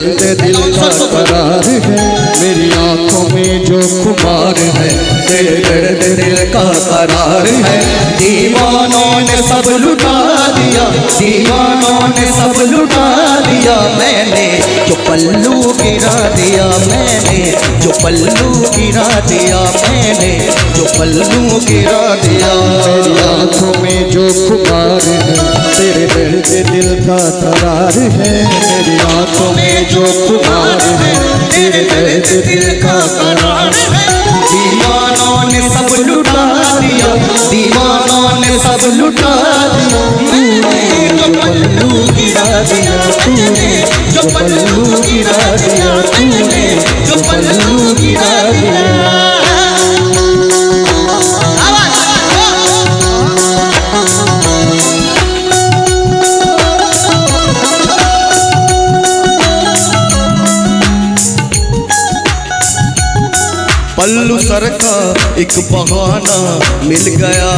दिल का करार है, मेरी आंखों में जो खुमार है, तेरे दर्द दिल का करार है। दीवानों ने सब लुटा दिया, दीवानों ने सब लुटा दिया, मैंने जो पल्लू गिरा दिया, मैंने जो पल्लू गिरा दिया, मैंने जो पल्लू गिरा दिया। मेरी आंखों में जो खुमार है, तेरे दर्द दिल का करार है, मेरी आंखों में जो खुमार है, तेरे दर्द दिल का करार है। दीवानों ने सब लुटा दिया, दीवानों ने सब लुटा दिया, मैंने जो पल्लू गिरा दिया, तूने जो पल्लू गिरा दिया, तूने जो पल्लू गिरा दिया। पल्लू सर का एक बहाना मिल गया,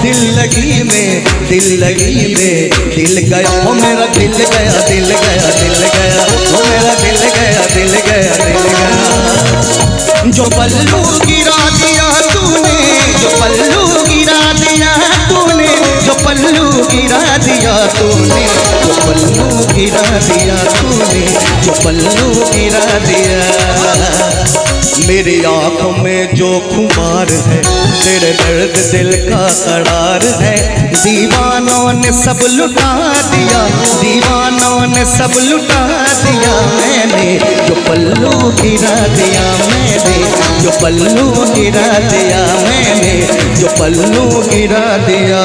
दिल लगी में, दिल लगी में, दिल गया हो मेरा, दिल गया, दिल गया, दिल गया हो मेरा, दिल गया, दिल गया, दिल गया। जो पल्लू गिरा दिया तूने, जो पल्लू गिरा दिया तूने, जो पल्लू गिरा दिया तूने, जो पल्लू गिरा दिया तूने, जो पल्लू गिरा दिया। मेरी आंखों में जो खुमार है, तेरे दर्द दिल का करार है। दीवानों ने सब लुटा दिया, दीवानों ने सब लुटा दिया, मैंने जो पल्लू गिरा दिया, मैंने जो पल्लू गिरा दिया, मैंने जो पल्लू गिरा दिया।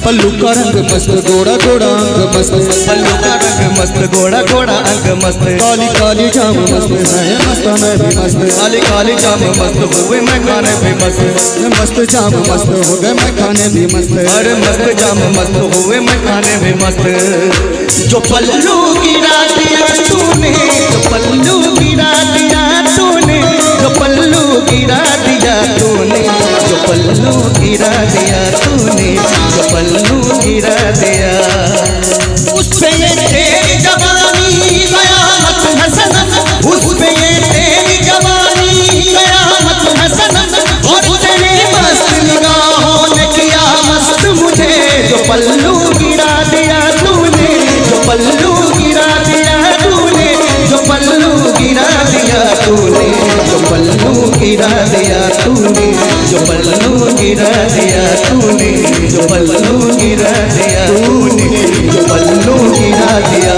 पल्लू का रंग मस्त, गोड़ा गोड़ा अंग मस्त, पल्लू का रंग मस्त, गोड़ा गोड़ा अंग मस्त, काली काली जाम मस्त है, मस्ताना भी मस्त, काली काली जाम मस्त हुए मैं खाने भी मस्त, मस्त जाम मस्त हो गए मैं खाने भी मस्त, अरे मस्त जाम मस्त हुए मैं खाने भी मस्त। जो पल्लू गिरा दिया तूने, जो पल्लू गिरा दिया तूने, जो पल्लू गिरा दिया तूने, जो पल्लू गिरा दिया तूने, जो पल्लू गिरा दिया। उस पे ये तेरी जवानी कयामत है सनम, उस पे ये तेरी जवानी कयामत है सनम, और तेरे मस्त निगाहों ने किया मस्त मुझे। जो पल्लू गिरा दिया तूने, जो पल्लू गिरा दिया तूने, जो पल्लू गिरा दिया तूने, जो पल्लू गिरा दिया तूने, जो पल्लू गिरा दिया तूने, जो पल्लू गिरा दिया तूने, जो पल्लू गिरा दिया।